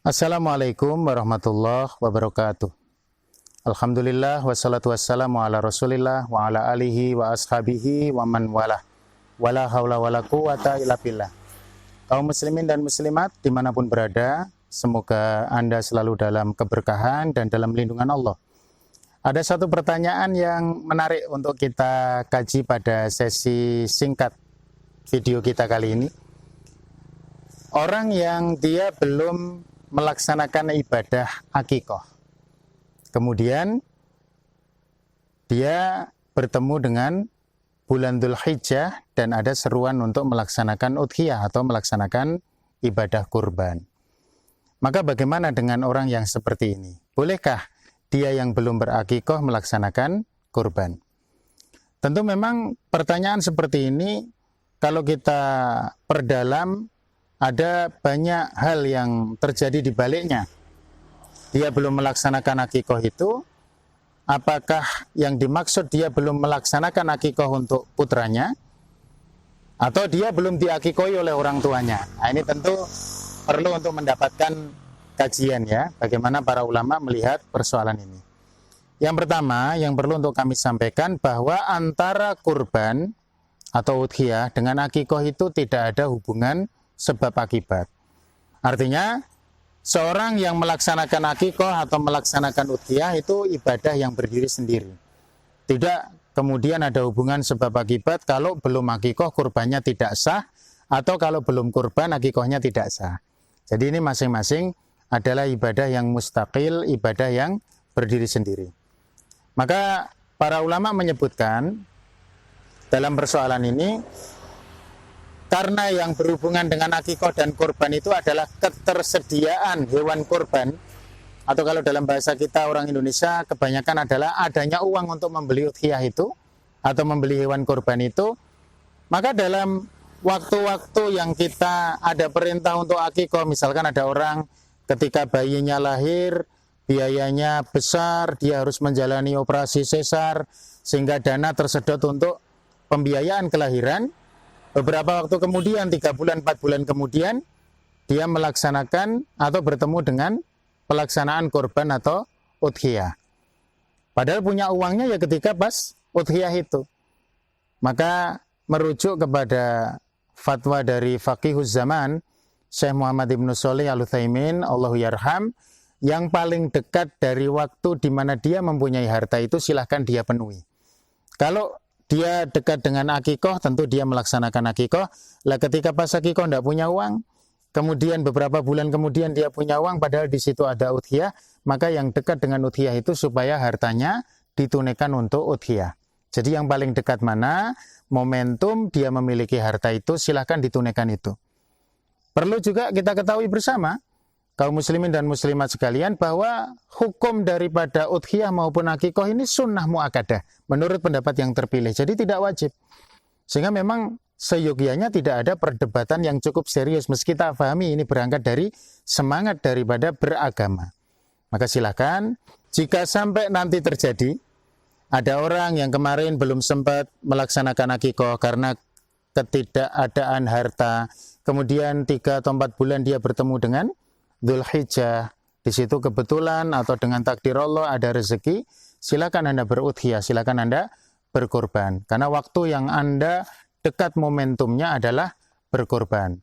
Assalamualaikum warahmatullahi wabarakatuh. Alhamdulillah wassalatu wassalamu ala rasulillah wa ala alihi wa ashabihi wa man walah. Wala hawla wala quwata illa billah. Kaum muslimin dan muslimat dimanapun berada, semoga Anda selalu dalam keberkahan dan dalam lindungan Allah. Ada satu pertanyaan yang menarik untuk kita kaji pada sesi singkat video kita kali ini. Orang yang dia belum melaksanakan ibadah akikoh, kemudian dia bertemu dengan bulan Dzulhijjah dan ada seruan untuk melaksanakan udhiyah atau melaksanakan ibadah kurban. Maka bagaimana dengan orang yang seperti ini? Bolehkah dia yang belum berakikoh melaksanakan kurban? Tentu memang pertanyaan seperti ini kalau kita perdalam, ada banyak hal yang terjadi di baliknya. Dia belum melaksanakan akikoh itu, apakah yang dimaksud dia belum melaksanakan akikoh untuk putranya, atau dia belum diakikohi oleh orang tuanya? Nah, ini tentu perlu untuk mendapatkan kajian ya, bagaimana para ulama melihat persoalan ini. Yang pertama, yang perlu untuk kami sampaikan bahwa antara kurban atau udhiyah dengan akikoh itu tidak ada hubungan sebab akibat. Artinya, seorang yang melaksanakan akikoh atau melaksanakan udhiyah itu ibadah yang berdiri sendiri. Tidak kemudian ada hubungan sebab akibat kalau belum akikoh kurbannya tidak sah, atau kalau belum kurban akikohnya tidak sah. Jadi ini masing-masing adalah ibadah yang mustaqil, ibadah yang berdiri sendiri. Maka para ulama menyebutkan dalam persoalan ini, karena yang berhubungan dengan akikoh dan kurban itu adalah ketersediaan hewan kurban, atau kalau dalam bahasa kita orang Indonesia kebanyakan adalah adanya uang untuk membeli udhiyah itu atau membeli hewan kurban itu, maka dalam waktu-waktu yang kita ada perintah untuk akikoh, misalkan ada orang ketika bayinya lahir biayanya besar, dia harus menjalani operasi sesar sehingga dana tersedot untuk pembiayaan kelahiran. Beberapa waktu kemudian, 3 bulan, 4 bulan kemudian, dia melaksanakan atau bertemu dengan pelaksanaan kurban atau udhiyah. Padahal punya uangnya ya ketika pas udhiyah itu. Maka merujuk kepada fatwa dari Faqihuz Zaman, Syekh Muhammad Ibnu Shalih Al-Utsaimin, Allahu yarham, yang paling dekat dari waktu di mana dia mempunyai harta itu silahkan dia penuhi. Kalau dia dekat dengan akikoh, tentu dia melaksanakan akikoh. Lah ketika pas akikoh tidak punya uang, kemudian beberapa bulan kemudian dia punya uang, padahal di situ ada udhiyah, maka yang dekat dengan udhiyah itu supaya hartanya ditunaikan untuk udhiyah. Jadi yang paling dekat mana, momentum dia memiliki harta itu, silahkan ditunaikan itu. Perlu juga kita ketahui bersama, kaum muslimin dan muslimat sekalian, bahwa hukum daripada udhiyah maupun akikoh ini sunnah mu'akadah menurut pendapat yang terpilih, jadi tidak wajib. Sehingga memang seyogianya tidak ada perdebatan yang cukup serius, meski kita pahami ini berangkat dari semangat daripada beragama. Maka silakan, jika sampai nanti terjadi ada orang yang kemarin belum sempat melaksanakan akikoh karena ketidakadaan harta, kemudian 3 atau 4 bulan dia bertemu dengan Dzulhijjah, di situ kebetulan atau dengan takdir Allah ada rezeki, silakan Anda berudhiyah, silakan Anda berkorban. Karena waktu yang Anda dekat momentumnya adalah berkorban.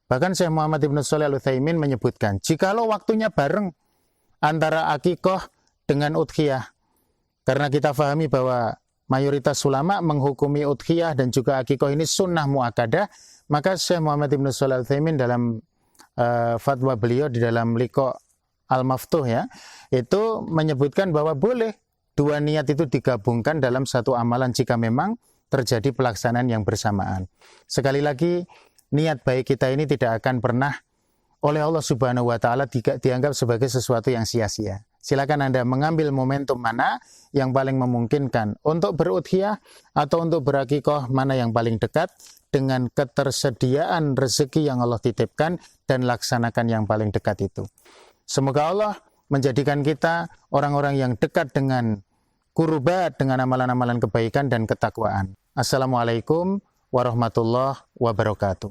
Bahkan Syekh Muhammad Ibnu Shalih Al-Utsaimin menyebutkan, jikalau waktunya bareng antara akikoh dengan udhiyah, karena kita pahami bahwa mayoritas ulama menghukumi udhiyah dan juga akikoh ini sunnah mu'akadah, maka Syekh Muhammad Ibnu Shalih Al-Utsaimin dalam fatwa beliau di dalam Liqa Al-Maftuh ya, itu menyebutkan bahwa boleh 2 niat itu digabungkan dalam satu amalan jika memang terjadi pelaksanaan yang bersamaan. Sekali lagi, niat baik kita ini tidak akan pernah oleh Allah Subhanahu wa taala dianggap sebagai sesuatu yang sia-sia. Silakan Anda mengambil momentum mana yang paling memungkinkan untuk berudhiyah atau untuk berakikoh, mana yang paling dekat dengan ketersediaan rezeki yang Allah titipkan, dan laksanakan yang paling dekat itu. Semoga Allah menjadikan kita orang-orang yang dekat dengan kurubat, dengan amalan-amalan kebaikan dan ketakwaan. Assalamualaikum warahmatullahi wabarakatuh.